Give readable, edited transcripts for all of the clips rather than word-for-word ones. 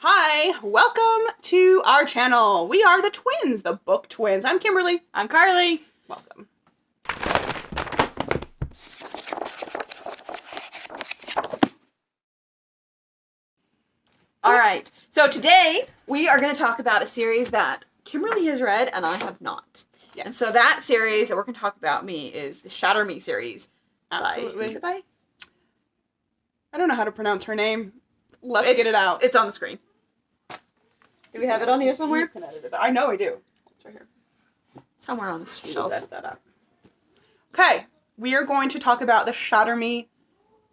Hi, welcome to our channel. We are the twins, the book twins. I'm Kymberlee. I'm Carly. Welcome. All right, so today we are going to talk about a series that Kymberlee has read and I have not. Yes. And so that series that we're going to talk about is the Shatter Me series. Absolutely. Who's it by? I don't know how to pronounce her name. Let's get it out. It's on the screen. Do we have it on here somewhere? You can edit it out. I know we do. It's right here. Somewhere on the Just shelf. edit that out. Okay, we are going to talk about the Shatter Me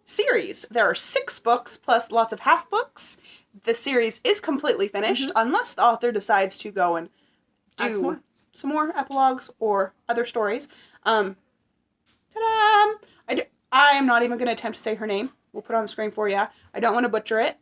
series. There are 6 books plus lots of half books. The series is completely finished unless the author decides to go and do some more epilogues or other stories. Ta-da! I am not even going to attempt to say her name. We'll put it on the screen for you. I don't want to butcher it.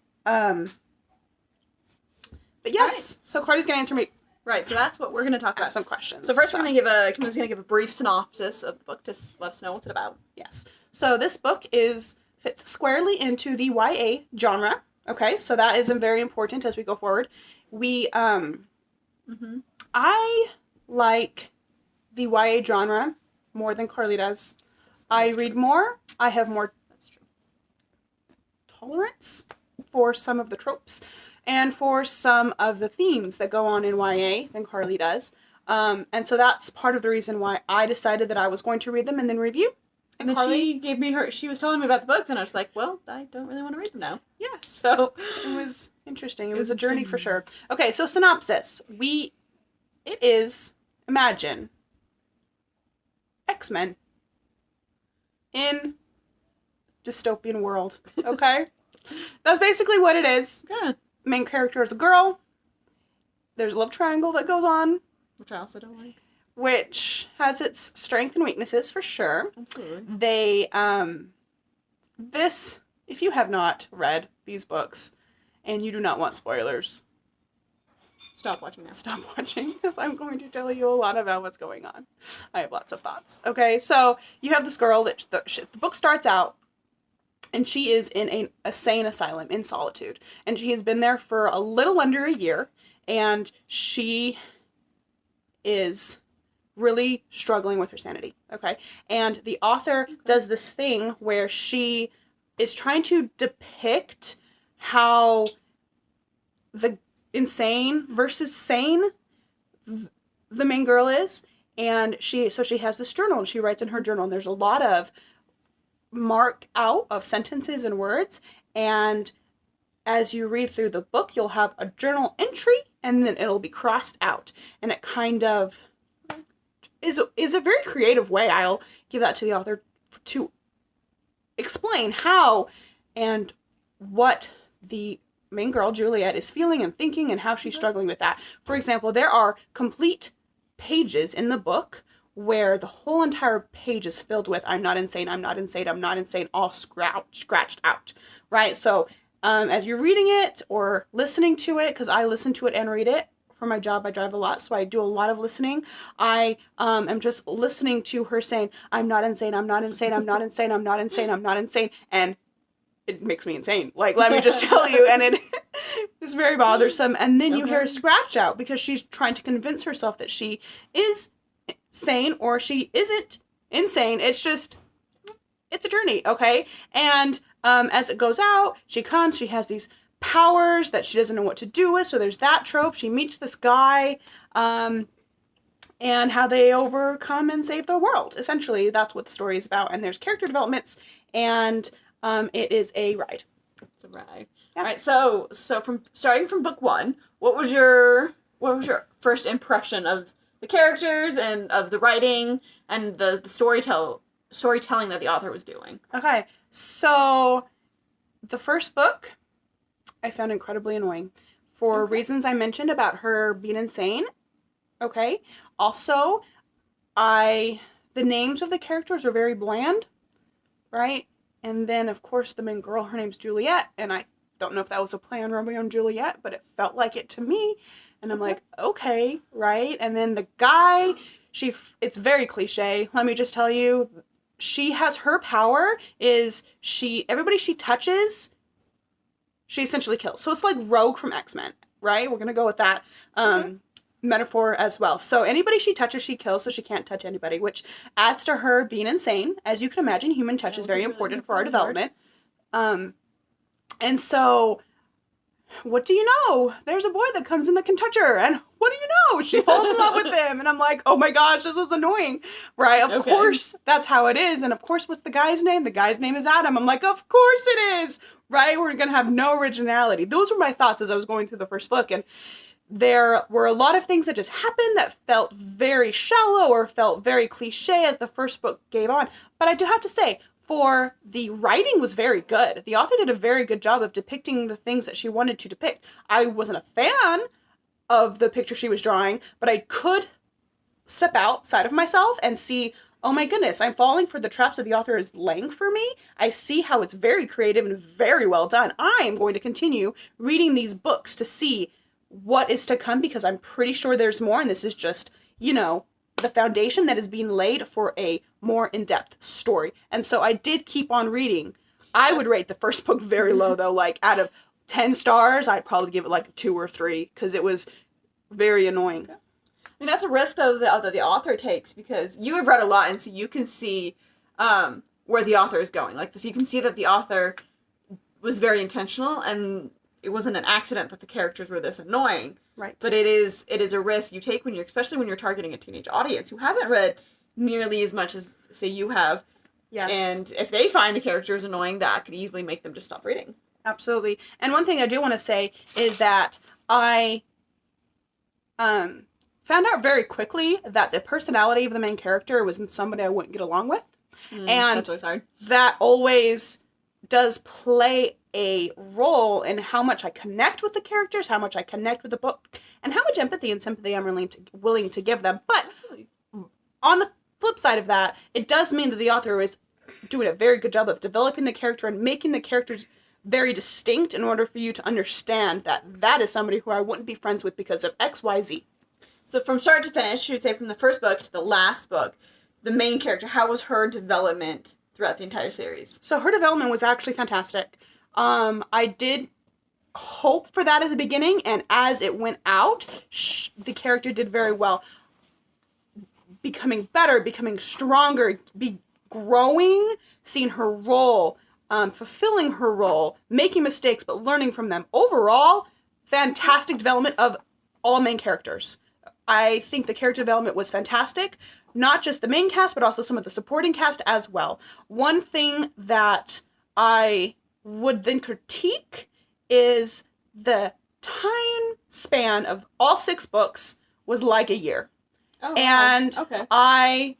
But yes, so Carly's going to answer me. Right, so that's what we're going to talk about. Some questions. So first we're going to Kymberlee's going to give a brief synopsis of the book to let us know what it's about. Yes. So this book fits squarely into the YA genre. Okay, so that is very important as we go forward. I like the YA genre more than Carly does. I read more. I have more tolerance for some of the tropes and for some of the themes that go on in YA than Carly does. And so that's part of the reason why I decided that I was going to read them and then review. And then Carly gave me she was telling me about the books, and I was like, well, I don't really want to read them now. Yes. So it was interesting. It was a journey for sure. Okay, so synopsis. It is, imagine, X-Men in dystopian world. Okay? That's basically what it is. Yeah. Main character is a girl. There's a love triangle that goes on. Which I also don't like. Which has its strengths and weaknesses for sure. Absolutely. They, if you have not read these books and you do not want spoilers, stop watching now. Stop watching, because I'm going to tell you a lot about what's going on. I have lots of thoughts. Okay, so you have this girl that the book starts out, and she is in a insane asylum in solitude. And she has been there for a little under a year, and she is really struggling with her sanity, okay? And the author does this thing where she is trying to depict how the insane versus sane the main girl is. And she has this journal, and she writes in her journal, and there's a lot of mark out of sentences and words, and as you read through the book, you'll have a journal entry, and then it'll be crossed out, and it kind of is a very creative way. I'll give that to the author to explain how and what the main girl, Juliet, is feeling and thinking, and how she's struggling with that. For example, there are complete pages in the book where the whole entire page is filled with "I'm not insane, I'm not insane, I'm not insane," all scratched out, right? So as you're reading it or listening to it, because I listen to it and read it for my job, I drive a lot, so I do a lot of listening. I am just listening to her saying, "I'm not insane, I'm not insane, I'm not insane, I'm not insane, I'm not insane," and it makes me insane. Like, let me just tell you, and it is very bothersome. And then you hear a scratch out because she's trying to convince herself that she is sane or she isn't insane. It's a journey, okay? And as it goes out, she has these powers that she doesn't know what to do with, so there's that trope. She meets this guy, and how they overcome and save the world. Essentially, that's what the story is about, and there's character developments, and it is a ride. It's a ride. Yeah. All right, so from starting from book 1, what was your first impression of the characters and of the writing and the storytelling that the author was doing? Okay, so the first book I found incredibly annoying for reasons I mentioned about her being insane. Okay. Also, the names of the characters are very bland, right? And then, of course, the main girl, her name's Juliet, and I don't know if that was a play on Romeo and Juliet, but it felt like it to me. And I'm like, okay, right? And then the guy, it's very cliche. Let me just tell you, she has her power is everybody she touches she essentially kills. So it's like Rogue from X-Men, right? We're going to go with that metaphor as well. So anybody she touches, she kills, so she can't touch anybody, which adds to her being insane. As you can imagine, human touch is very important for our development. And so, what do you know? There's a boy that comes in that can touch her, and what do you know? She falls in love with him, and I'm like, oh my gosh, this is annoying, right? Of course, that's how it is, and of course, what's the guy's name? The guy's name is Adam. I'm like, of course it is, right? We're gonna have no originality. Those were my thoughts as I was going through the first book, and there were a lot of things that just happened that felt very shallow or felt very cliche as the first book gave on. But I do have to say, for the writing was very good. The author did a very good job of depicting the things that she wanted to depict. I wasn't a fan of the picture she was drawing, but I could step outside of myself and see, oh my goodness, I'm falling for the traps that the author is laying for me. I see how it's very creative and very well done. I am going to continue reading these books to see what is to come, because I'm pretty sure there's more, and this is just, you know, the foundation that is being laid for a more in-depth story. And so I did keep on reading. I would rate the first book very low, though. Like, out of 10 stars, I'd probably give it like a 2 or 3, because it was very annoying. I mean, that's a risk, though, that the author takes, because you have read a lot, and so you can see where the author is going. Like this, you can see that the author was very intentional, and it wasn't an accident that the characters were this annoying. Right. But it is a risk you take especially when you're targeting a teenage audience who haven't read nearly as much as, say, you have. Yes. And if they find the characters annoying, that could easily make them just stop reading. Absolutely. And one thing I do want to say is that I found out very quickly that the personality of the main character was somebody I wouldn't get along with. And that's always hard. That always does play a role in how much I connect with the characters, how much I connect with the book, and how much empathy and sympathy I'm willing to give them. But Absolutely. On the flip side of that, it does mean that the author is doing a very good job of developing the character and making the characters very distinct in order for you to understand that that is somebody who I wouldn't be friends with because of X, Y, Z. So from start to finish, you'd say from the first book to the last book, the main character, how was her development throughout the entire series? So her development was actually fantastic. I did hope for that at the beginning, and as it went out, the character did very well. Becoming better, becoming stronger, growing, seeing her role, fulfilling her role, making mistakes, but learning from them. Overall, fantastic development of all main characters. I think the character development was fantastic. Not just the main cast, but also some of the supporting cast as well. One thing that I would then critique is the time span of all 6 books was like a year. Oh, and wow. Okay. I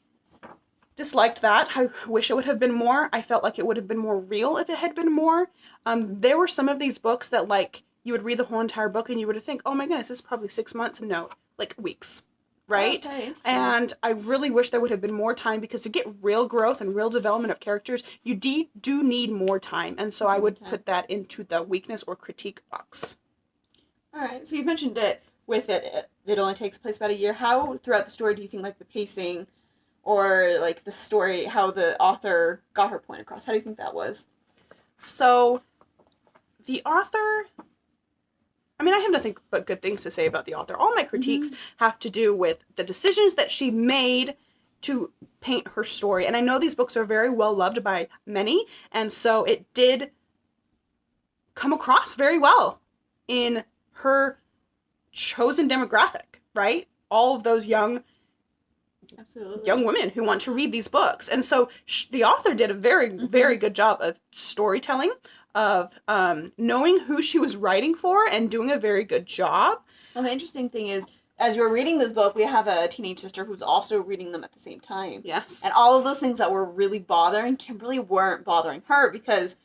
disliked that. I wish it would have been more. I felt like it would have been more real if it had been more. There were some of these books that, like, you would read the whole entire book and you would think, oh my goodness, this is probably 6 months. No, like weeks. Right? Okay. And I really wish there would have been more time, because to get real growth and real development of characters, you do need more time. And so I would put that into the weakness or critique box. All right. So you mentioned it with it only takes place about a year. How throughout the story do you think, like, the pacing or, like, the story, how the author got her point across, how do you think that was? So the author, I mean, I have nothing but good things to say about the author. All my critiques have to do with the decisions that she made to paint her story. And I know these books are very well loved by many, and so it did come across very well in her chosen demographic, right? All of those young women who want to read these books. And so the author did a very, very good job of storytelling, of knowing who she was writing for, and doing a very good job. Well, the interesting thing is, as you're reading this book, we have a teenage sister who's also reading them at the same time. Yes. And all of those things that were really bothering Kymberlee weren't bothering her, because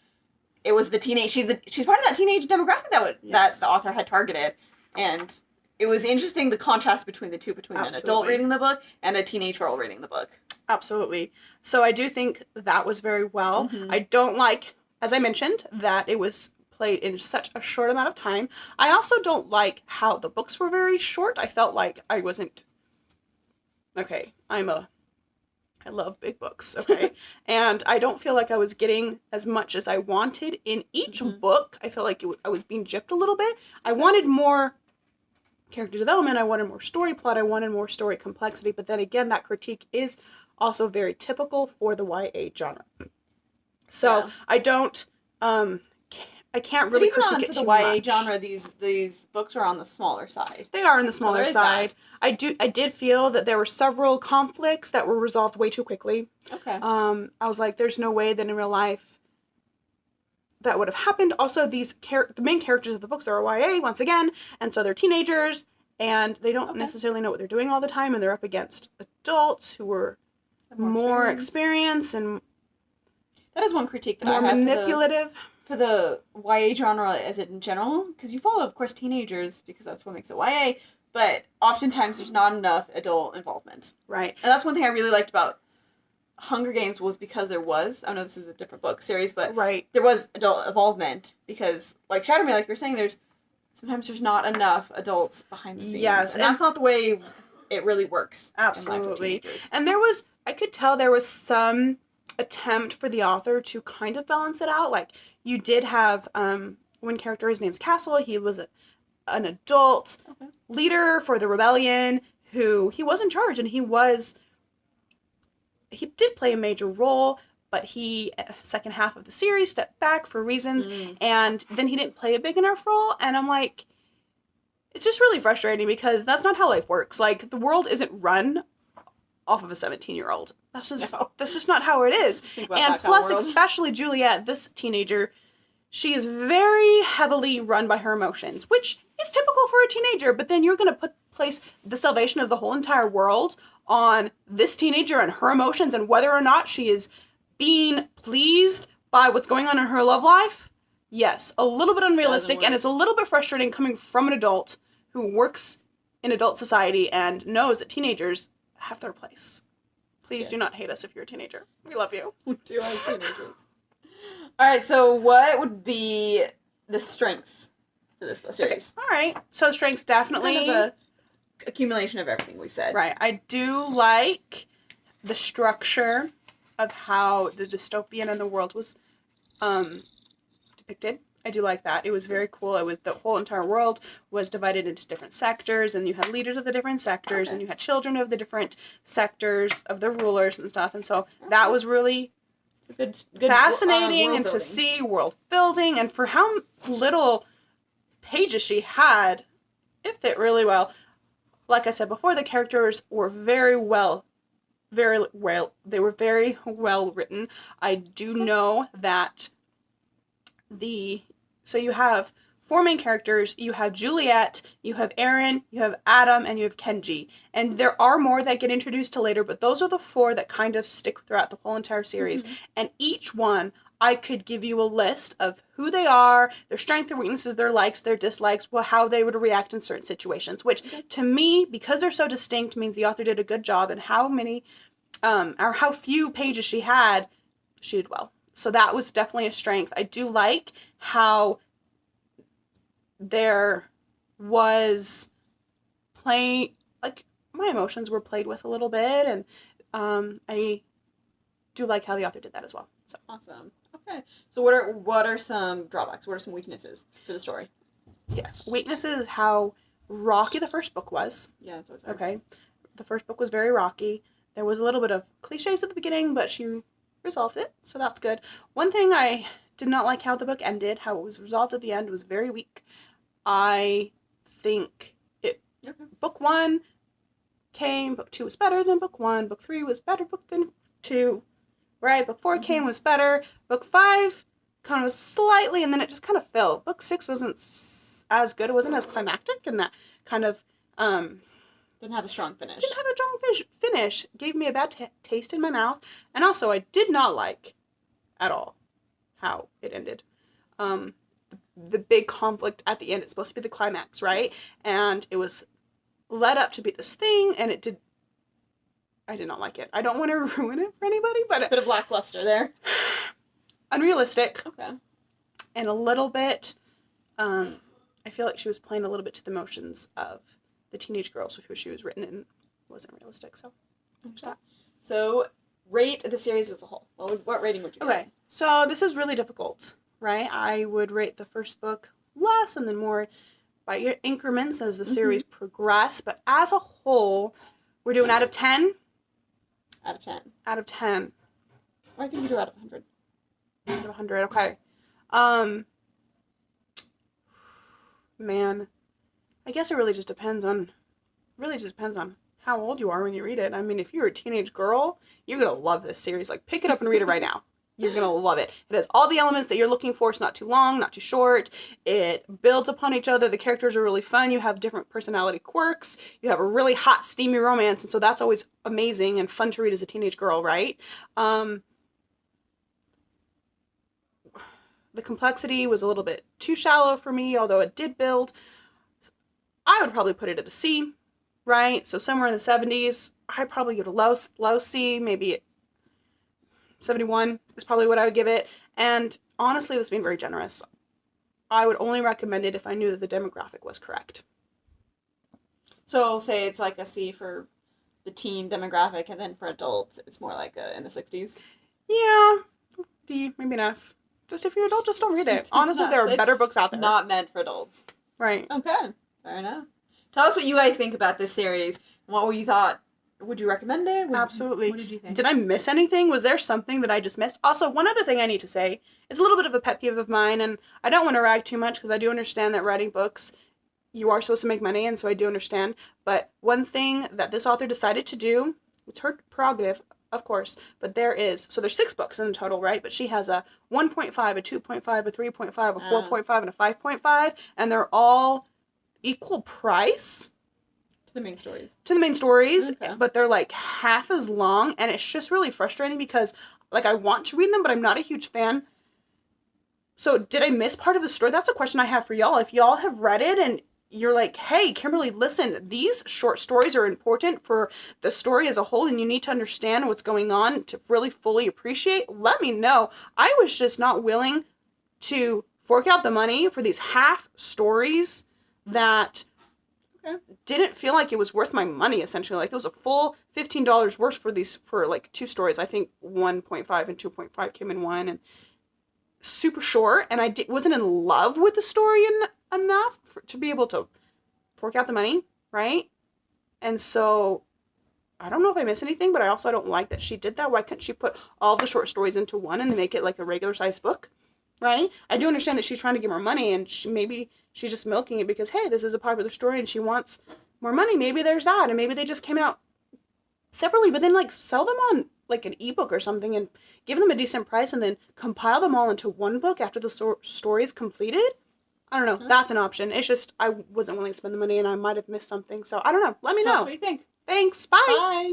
it was the teenage, she's part of that teenage demographic that the author had targeted. And it was interesting, the contrast between the two, between an adult reading the book and a teenage girl reading the book. Absolutely. So I do think that was very well. I don't like, as I mentioned, that it was played in such a short amount of time. I also don't like how the books were very short. I felt like I wasn't... Okay, I'm a I love big books, okay? And I don't feel like I was getting as much as I wanted in each book. I feel like I was being gypped a little bit. I wanted more character development, I wanted more story plot, I wanted more story complexity, but then again, that critique is also very typical for the YA genre. So I don't, I can't really critique it too much. For the YA genre, these books are on the smaller side. They are on the smaller side. I did feel that there were several conflicts that were resolved way too quickly. Okay. I was like, there's no way that in real life that would have happened. Also, the main characters of the books are YA once again, and so they're teenagers, and they don't necessarily know what they're doing all the time, and they're up against adults who were more experienced and that is one critique that more I have manipulative. For the YA genre as in general, because you follow, of course, teenagers, because that's what makes it YA, but oftentimes there's not enough adult involvement. Right. And that's one thing I really liked about Hunger Games was because there was, I know this is a different book series, but there was adult involvement, because, like Shatter Me, like you're saying, sometimes there's not enough adults behind the scenes. Yes. And that's not the way it really works. Absolutely. And I could tell there was some attempt for the author to kind of balance it out. Like, you did have one character, his name's Castle, he was an adult leader for the rebellion who he was in charge, and he did play a major role, but he, second half of the series, stepped back for reasons, and then he didn't play a big enough role, and I'm like, it's just really frustrating because that's not how life works. Like, the world isn't run off of a 17-year-old. That's just not how it is. And plus, especially Juliet, this teenager, she is very heavily run by her emotions, which is typical for a teenager, but then you're going to place the salvation of the whole entire world on this teenager and her emotions and whether or not she is being pleased by what's going on in her love life. Yes, a little bit unrealistic, and it's a little bit frustrating coming from an adult who works in adult society and knows that teenagers have their place. Please do not hate us if you're a teenager. We love you. We do like teenagers. Alright, so what would be the strengths for this book series? Okay. Alright, so strengths definitely. It's kind of a accumulation of everything we've said. Right, I do like the structure of how the dystopian in the world was depicted. I do like that. It was very cool. The whole entire world was divided into different sectors, and you had leaders of the different sectors, and you had children of the different sectors of the rulers and stuff. And so that was really good fascinating, and to see world building, and for how little pages she had, it fit really well. Like I said before, the characters were very well written. I do know that so you have 4 main characters. You have Juliet, you have Aaron, you have Adam, and you have Kenji. And there are more that get introduced to later, but those are the 4 that kind of stick throughout the whole entire series. And each one, I could give you a list of who they are, their strengths, their weaknesses, their likes, their dislikes, how they would react in certain situations, which to me, because they're so distinct, means the author did a good job, and how many, or how few pages she did well. So that was definitely a strength. I do like how there was my emotions were played with a little bit, and I do like how the author did that as well. So awesome. Okay. So what are some drawbacks? What are some weaknesses for the story? Yes, weaknesses is how rocky the first book was. Yeah, that's what's okay. The first book was very rocky. There was a little bit of cliches at the beginning, but she resolved it, so that's good. One thing I did not like how the book ended, how it was resolved at the end, was very weak. I think book 1 came, book 2 was better than book 1, book 3 was better than 2, right? Book 4 came, was better, book 5 kind of was slightly, and then it just kind of fell. Book 6 wasn't as good, it wasn't as climactic, and that kind of didn't have a strong finish. Finish. Gave me a bad taste in my mouth. And also, I did not like at all how it ended. The big conflict at the end, it's supposed to be the climax, right? Yes. And it was led up to be this thing, and I did not like it. I don't want to ruin it for anybody, but... A bit of lackluster there. Unrealistic. Okay. And a little bit, I feel like she was playing a little bit to the emotions of the teenage girls who she was written in. Wasn't realistic, so there's that. So rate the series as a whole, what rating would you give? Okay, so this is really difficult, right? I would rate the first book less and then more by increments as the series progress. But as a whole, we're doing out of 10? Out of 10. Out of 10. I think we do out of 100. Out of 100, okay. Man, I guess it really just depends on how old you are when you read it. I mean, if you're a teenage girl, you're going to love this series. Like, pick it up and read it right now. You're going to love it. It has all the elements that you're looking for. It's not too long, not too short. It builds upon each other. The characters are really fun. You have different personality quirks. You have a really hot, steamy romance, and so that's always amazing and fun to read as a teenage girl, right? The complexity was a little bit too shallow for me, although it did build. I would probably put it at a C, right? So somewhere in the 70s. I'd probably give it a low C, maybe 71 is probably what I would give it. And honestly, that's being very generous. I would only recommend it if I knew that the demographic was correct. So say it's like a C for the teen demographic, and then for adults, it's more like in the 60s? Yeah, D, maybe an F. Just if you're an adult, just don't read it. Honestly, there are better books out there. Not meant for adults. Right. Okay, fair enough. Tell us what you guys think about this series. What you thought. Would you recommend it? Absolutely. What did you think? Did I miss anything? Was there something that I just missed? Also, one other thing I need to say, it's a little bit of a pet peeve of mine, and I don't want to rag too much because I do understand that writing books, you are supposed to make money, and so I do understand. But one thing that this author decided to do, it's her prerogative, of course, but there's 6 books in total, right? But she has a 1.5, a 2.5, a 3.5, a 4.5, and a 5.5, and they're all equal price. To the main stories. Okay. But they're like half as long, and it's just really frustrating because like I want to read them, but I'm not a huge fan. So did I miss part of the story? That's a question I have for y'all. If y'all have read it and you're like, hey, Kymberlee, listen, these short stories are important for the story as a whole, and you need to understand what's going on to really fully appreciate, let me know. I was just not willing to fork out the money for these half stories that didn't feel like it was worth my money, essentially. Like, it was a full $15 worth for like 2 stories. I think 1.5 and 2.5 came in one, and super short, and I wasn't in love with the story enough to be able to fork out the money, right? And so I don't know if I missed anything, but I also don't like that she did that. Why couldn't she put all the short stories into one and make it like a regular sized book, right? I do understand that she's trying to get more money, and maybe she's just milking it because, hey, this is a popular story and she wants more money. Maybe there's that, and maybe they just came out separately, but then like sell them on like an ebook or something and give them a decent price and then compile them all into one book after the story is completed. I don't know. That's an option. It's just I wasn't willing to spend the money, and I might have missed something. So I don't know. Let me know. What do you think? Thanks. Bye. Bye.